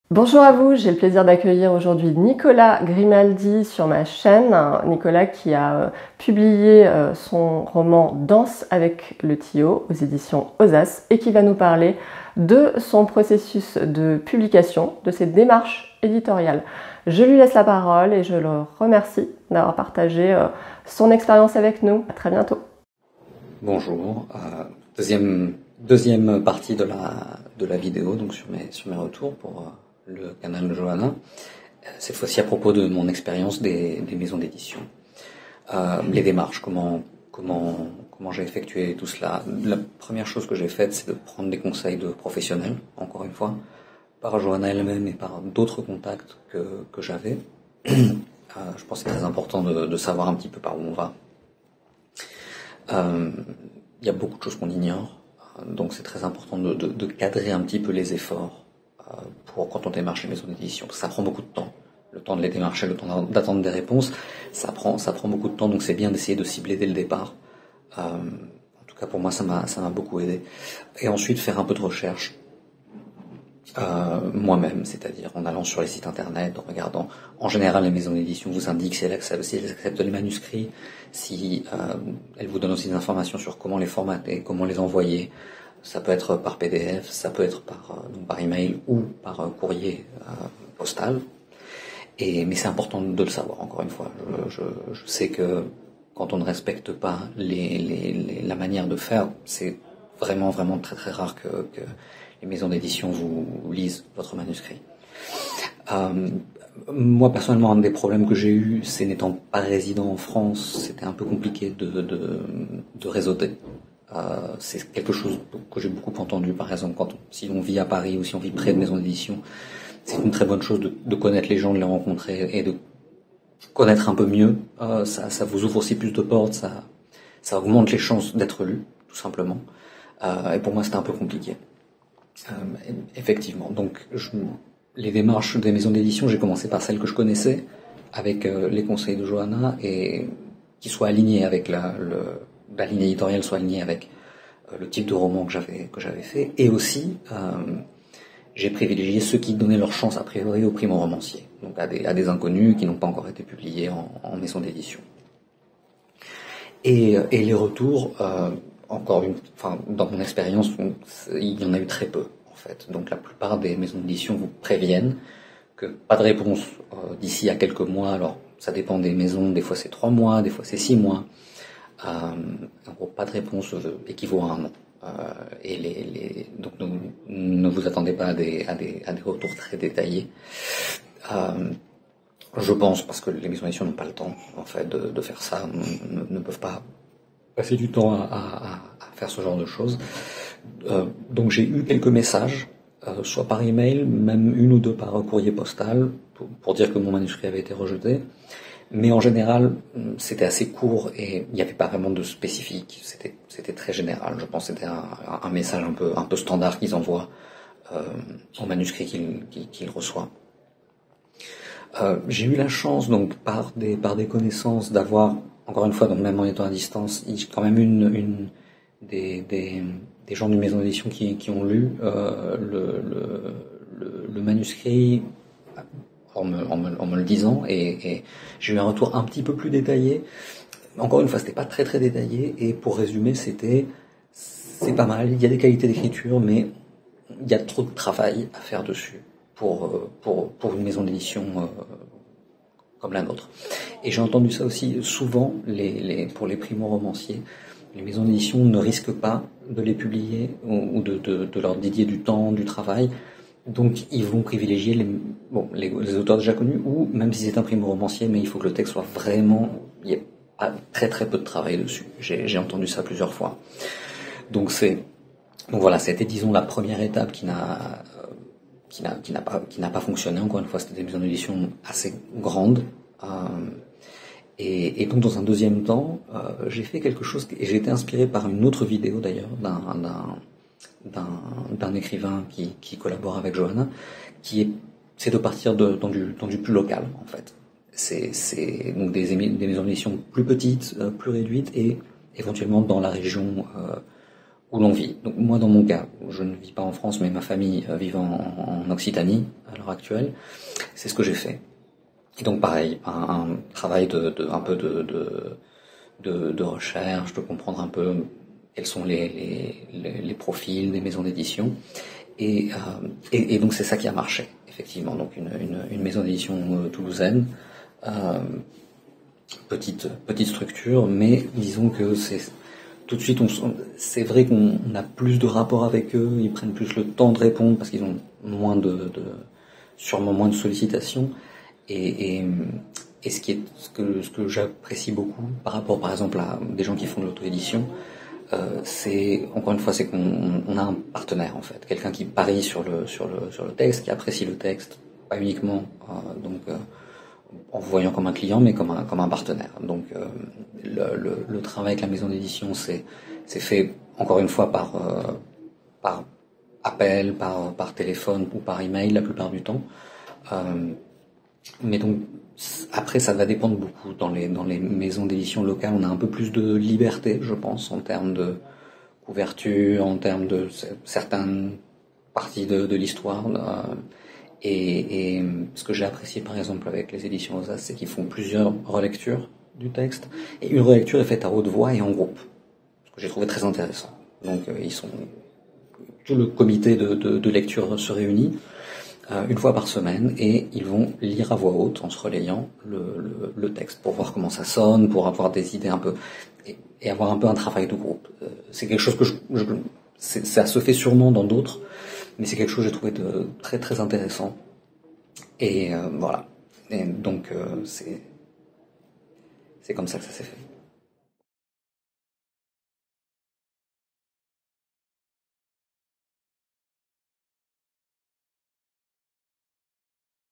Bonjour à vous, j'ai le plaisir d'accueillir aujourd'hui Nicolas Grimaldi sur ma chaîne. Nicolas qui a publié son roman Danse avec le Tio aux éditions Osas et qui va nous parler de son processus de publication, de ses démarches éditoriales. Je lui laisse la parole et je le remercie d'avoir partagé son expérience avec nous. À très bientôt. Bonjour, deuxième partie de la vidéo donc sur mes retours pour le canal de Johanna, cette fois-ci à propos de mon expérience des maisons d'édition. Les démarches, comment j'ai effectué tout cela. La première chose que j'ai faite, c'est de prendre des conseils de professionnels, encore une fois, par Johanna elle-même et par d'autres contacts que j'avais. Je pense que c'est très important de savoir un petit peu par où on va. Il y a beaucoup de choses qu'on ignore, donc c'est très important de cadrer un petit peu les efforts pour quand on démarche les maisons d'édition. Ça prend beaucoup de temps, le temps de les démarcher, le temps d'attendre des réponses, ça prend beaucoup de temps, donc c'est bien d'essayer de cibler dès le départ. En tout cas pour moi ça m'a beaucoup aidé. Et ensuite faire un peu de recherche moi-même, c'est-à-dire en allant sur les sites internet, en regardant. En général, les maisons d'édition vous indiquent si elles acceptent les manuscrits, si elles vous donnent aussi des informations sur comment les formater, comment les envoyer. Ça peut être par PDF, ça peut être par email ou par courrier postal. Mais c'est important de le savoir, encore une fois. Je sais que quand on ne respecte pas la manière de faire, c'est vraiment très très rare que les maisons d'édition vous lisent votre manuscrit. Moi personnellement, un des problèmes que j'ai eu, c'est n'étant pas résident en France, c'était un peu compliqué de réseauter. C'est quelque chose que j'ai beaucoup entendu, par exemple, si on vit à Paris ou si on vit près de maisons d'édition, c'est une très bonne chose de connaître les gens, de les rencontrer et de connaître un peu mieux. Ça vous ouvre aussi plus de portes, ça augmente les chances d'être lu, tout simplement. Et pour moi, c'était un peu compliqué. Effectivement. Donc, les démarches des maisons d'édition, j'ai commencé par celles que je connaissais, avec les conseils de Johanna, et qui soient alignés avec la ligne éditoriale, soit alignée avec le type de roman que j'avais fait, et aussi j'ai privilégié ceux qui donnaient leur chance a priori aux primo-romanciers, donc à des inconnus qui n'ont pas encore été publiés en maison d'édition. Et les retours, dans mon expérience, il y en a eu très peu, en fait. Donc la plupart des maisons d'édition vous préviennent que pas de réponse d'ici à quelques mois. Alors ça dépend des maisons, des fois c'est 3 mois, des fois c'est 6 mois. En gros, pas de réponse équivaut à un non. Donc ne vous attendez pas à des retours très détaillés. Je pense, parce que les maisons d'édition n'ont pas le temps, en fait, de faire ça, ne peuvent pas passer du temps à faire ce genre de choses. Donc j'ai eu quelques messages, soit par email, même 1 ou 2 par courrier postal, pour dire que mon manuscrit avait été rejeté. Mais en général, c'était assez court et il n'y avait pas vraiment de spécifique. C'était très général. Je pense que c'était un message un peu standard qu'ils envoient au manuscrit qu'ils reçoivent. J'ai eu la chance, donc par des connaissances, d'avoir, encore une fois, donc même en étant à distance, quand même des gens d'une maison d'édition qui ont lu le manuscrit en me le disant, et j'ai eu un retour un petit peu plus détaillé. Encore une fois, c'était pas très très détaillé, et pour résumer, c'est pas mal, il y a des qualités d'écriture, mais il y a trop de travail à faire dessus pour une maison d'édition comme la nôtre. Et j'ai entendu ça aussi souvent, pour les primo-romanciers, les maisons d'édition ne risquent pas de les publier ou de leur dédier du temps, du travail. Donc ils vont privilégier les auteurs déjà connus, ou même si c'est un primo-romancier, mais il faut que le texte soit vraiment... Il y a très très peu de travail dessus. J'ai entendu ça plusieurs fois. Donc voilà, c'était, disons, la première étape qui n'a pas fonctionné. Encore une fois, c'était des maisons d'édition assez grandes. Et donc dans un deuxième temps, j'ai fait quelque chose, et j'ai été inspiré par une autre vidéo d'ailleurs, d'un écrivain qui collabore avec Johanna, c'est de partir dans du plus local, en fait. C'est donc des maisons d'édition plus petites, plus réduites, et éventuellement dans la région où l'on vit. Donc moi, dans mon cas, je ne vis pas en France, mais ma famille vit en Occitanie à l'heure actuelle. C'est ce que j'ai fait. Et donc pareil, un travail un peu de recherche, de comprendre un peu quels sont les profils des maisons d'édition. Et donc c'est ça qui a marché, effectivement. Donc une maison d'édition toulousaine, petite structure, mais disons que c'est tout de suite, c'est vrai qu'on a plus de rapport avec eux, ils prennent plus le temps de répondre parce qu'ils ont sûrement moins de sollicitations. Et ce que j'apprécie beaucoup par rapport, par exemple, à des gens qui font de l'auto-édition, c'est, encore une fois, c'est qu'on a un partenaire, en fait. Quelqu'un qui parie sur le texte, qui apprécie le texte, pas uniquement, en vous voyant comme un client, mais comme un partenaire. Donc, le travail avec la maison d'édition, c'est fait, encore une fois, par appel, par téléphone ou par email, la plupart du temps. Mais donc, après, ça va dépendre beaucoup. Dans les maisons d'édition locales, on a un peu plus de liberté, je pense, en termes de couverture, en termes de certaines parties de l'histoire. Et ce que j'ai apprécié, par exemple, avec les éditions Ozas, c'est qu'ils font plusieurs relectures du texte. Et une relecture est faite à haute voix et en groupe. Ce que j'ai trouvé très intéressant. Donc, tout le comité de lecture se réunit une fois par semaine et ils vont lire à voix haute en se relayant le texte pour voir comment ça sonne, pour avoir des idées un peu et avoir un peu un travail de groupe. C'est quelque chose que ça se fait sûrement dans d'autres, mais c'est quelque chose que j'ai trouvé de très très intéressant. Et voilà. Et donc c'est comme ça que ça s'est fait.